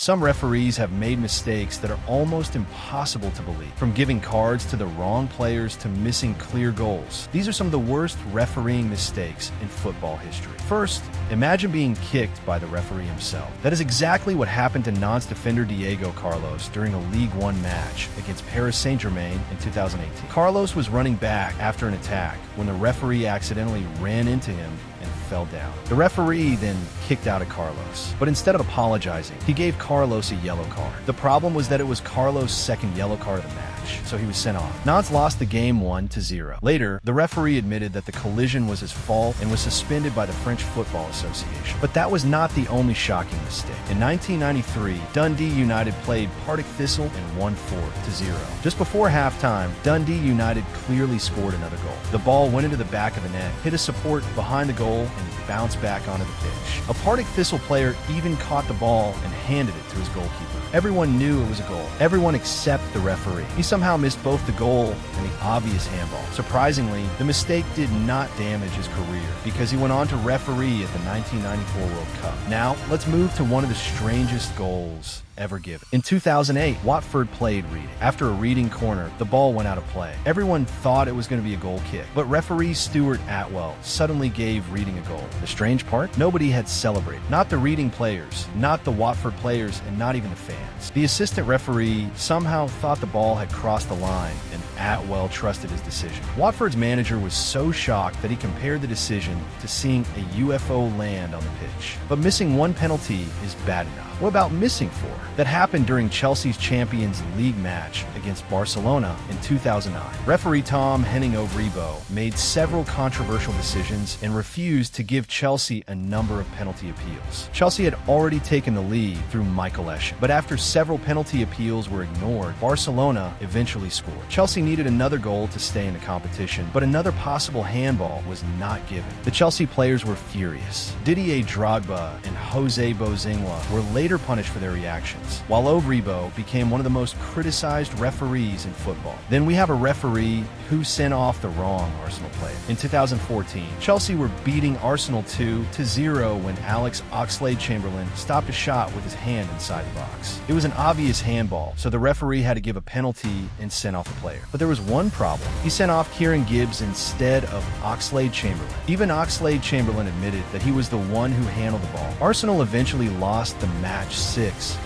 Some referees have made mistakes that are almost impossible to believe, from giving cards to the wrong players to missing clear goals. These are some of the worst refereeing mistakes in football history. First, imagine being kicked by the referee himself. That is exactly what happened to Nantes defender Diego Carlos during a League One match against Paris Saint-Germain in 2018. Carlos was running back after an attack when the referee accidentally ran into him and fell down. The referee then kicked out at Carlos, but instead of apologizing, he gave Carlos a yellow card. The problem was that it was Carlos' second yellow card of the match, so he was sent off. Nantes lost the game 1-0. Later, the referee admitted that the collision was his fault and was suspended by the French Football Association. But that was not the only shocking mistake. In 1993, Dundee United played Partick Thistle and won 4-0. Just before halftime, Dundee United clearly scored another goal. The ball went into the back of the net, hit a support behind the goal, and bounced back onto the pitch. A Partick Thistle player even caught the ball and handed it to his goalkeeper. Everyone knew it was a goal. Everyone except the referee. He somehow missed both the goal and the obvious handball. Surprisingly, the mistake did not damage his career because he went on to referee at the 1994 World Cup. Now, let's move to one of the strangest goals ever given. In 2008, Watford played Reading. After a Reading corner, the ball went out of play. Everyone thought it was going to be a goal kick, but referee Stuart Atwell suddenly gave Reading a goal. The strange part? Nobody had celebrated. Not the Reading players, not the Watford players, and not even the fans. The assistant referee somehow thought the ball had crossed the line, and Atwell trusted his decision. Watford's manager was so shocked that he compared the decision to seeing a UFO land on the pitch. But missing one penalty is bad enough. What about missing four? That happened during Chelsea's Champions League match against Barcelona in 2009. Referee Tom Henning-Rebo made several controversial decisions and refused to give Chelsea a number of penalty appeals. Chelsea had already taken the lead through Michael Eschen, but after several penalty appeals were ignored, Barcelona eventually scored. Chelsea needed another goal to stay in the competition, but another possible handball was not given. The Chelsea players were furious. Didier Drogba and Jose Bozingua were later punished for their reactions, while Rebo became one of the most criticized referees in football. Then we have a referee who sent off the wrong Arsenal player. In 2014, Chelsea were beating Arsenal 2-0 when Alex Oxlade-Chamberlain stopped a shot with his hand inside the box. It was an obvious handball, so the referee had to give a penalty and sent off the player. But there was one problem. He sent off Kieran Gibbs instead of Oxlade-Chamberlain. Even Oxlade-Chamberlain admitted that he was the one who handled the ball. Arsenal eventually lost the match 6-0.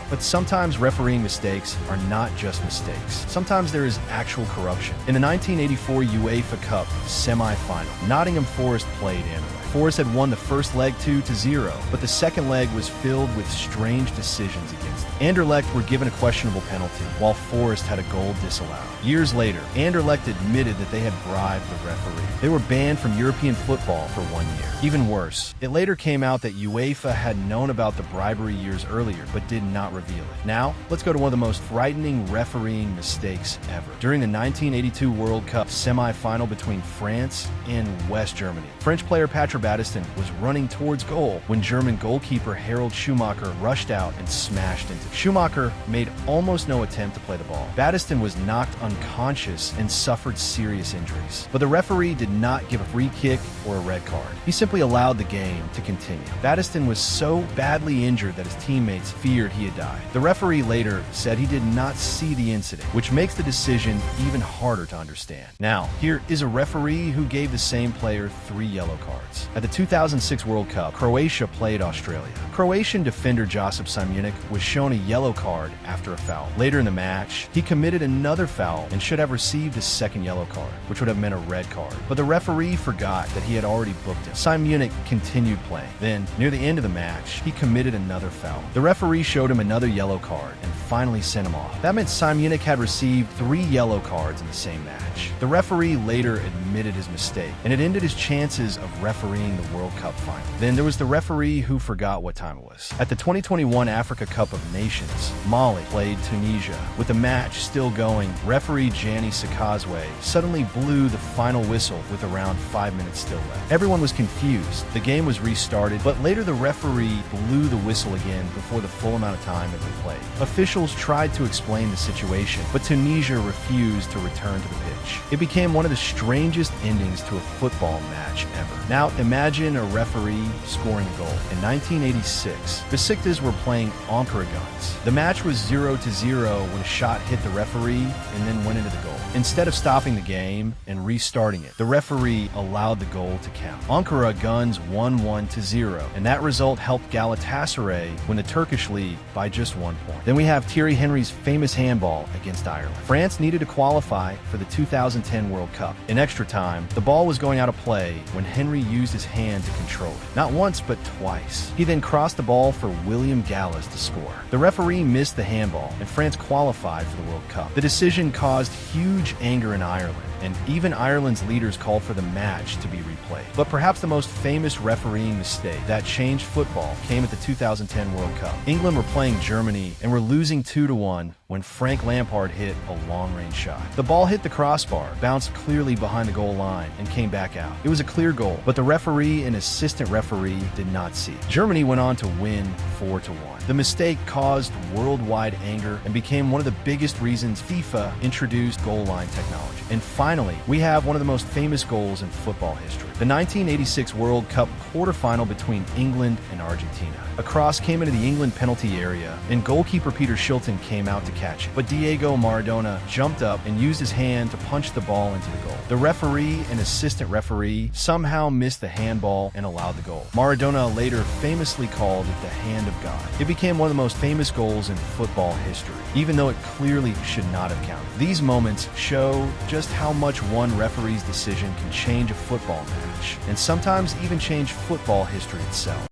But sometimes refereeing mistakes are not just mistakes. Sometimes there is actual corruption. In the 1984 UEFA Cup semi-final, Nottingham Forest played Anderlecht. Forest had won the first leg 2-0, but the second leg was filled with strange decisions against them. Anderlecht were given a questionable penalty, while Forest had a goal disallowed. Years later, Anderlecht admitted that they had bribed the referee. They were banned from European football for 1 year. Even worse, it later came out that UEFA had known about the bribery years earlier, but did not reveal it. Now, let's go to one of the most frightening refereeing mistakes ever. During the 1982 World Cup semi-final between France and West Germany, French player Patrick Battiston was running towards goal when German goalkeeper Harald Schumacher rushed out and smashed into him. Schumacher made almost no attempt to play the ball. Battiston was knocked unconscious and suffered serious injuries. But the referee did not give a free kick or a red card. He simply allowed the game to continue. Battiston was so badly injured that his teammates feared he had died. The referee later said he did not see the incident, which makes the decision even harder to understand. Now, here is a referee who gave the same player 3 yellow cards. At the 2006 World Cup, Croatia played Australia. Croatian defender Josip Simunic was shown a yellow card after a foul. Later in the match, he committed another foul and should have received a second yellow card, which would have meant a red card. But the referee forgot that he had already booked it. Simunic continued playing. Then, near the end of the match, he committed another foul. The referee showed him another yellow card and finally sent him off. That meant Simunic had received 3 yellow cards in the same match. The referee later admitted his mistake, and it ended his chances of refereeing the World Cup final. Then there was the referee who forgot what time it was. At the 2021 Africa Cup of Nations, Mali played Tunisia. With the match still going, referee Gianni Sakazwe suddenly blew the final whistle with around 5 minutes still left. Everyone was confused. The game was restarted, but later the referee blew the whistle again before the full amount of time had been played. Officials tried to explain the situation, but Tunisia refused to return to the pitch. It became one of the strangest endings to a football match ever. Now, Imagine a referee scoring a goal. In 1986, Besiktas were playing Ankara Guns. The match was 0-0 when a shot hit the referee and then went into the goal. Instead of stopping the game and restarting it, the referee allowed the goal to count. Ankara Guns won 1-0, and that result helped Galatasaray win the Turkish league by just 1 point. Then we have Thierry Henry's famous handball against Ireland. France needed to qualify for the 2010 World Cup. In extra time, the ball was going out of play when Henry used his hand to control it. Not once, but twice. He then crossed the ball for William Gallas to score. The referee missed the handball, and France qualified for the World Cup. The decision caused huge anger in Ireland, and even Ireland's leaders called for the match to be replayed. But perhaps the most famous refereeing mistake that changed football came at the 2010 World Cup. England were playing Germany and were losing 2-1 when Frank Lampard hit a long-range shot. The ball hit the crossbar, bounced clearly behind the goal line, and came back out. It was a clear goal, but the referee and assistant referee did not see it. Germany went on to win 4-1. The mistake caused worldwide anger and became one of the biggest reasons FIFA introduced goal line technology. And finally, we have one of the most famous goals in football history. The 1986 World Cup quarterfinal between England and Argentina. A cross came into the England penalty area, and goalkeeper Peter Shilton came out to catch it. But Diego Maradona jumped up and used his hand to punch the ball into the goal. The referee and assistant referee somehow missed the handball and allowed the goal. Maradona later famously called it the hand of God. It became one of the most famous goals in football history, even though it clearly should not have counted. These moments show just how much one referee's decision can change a football match, and sometimes even change football history itself.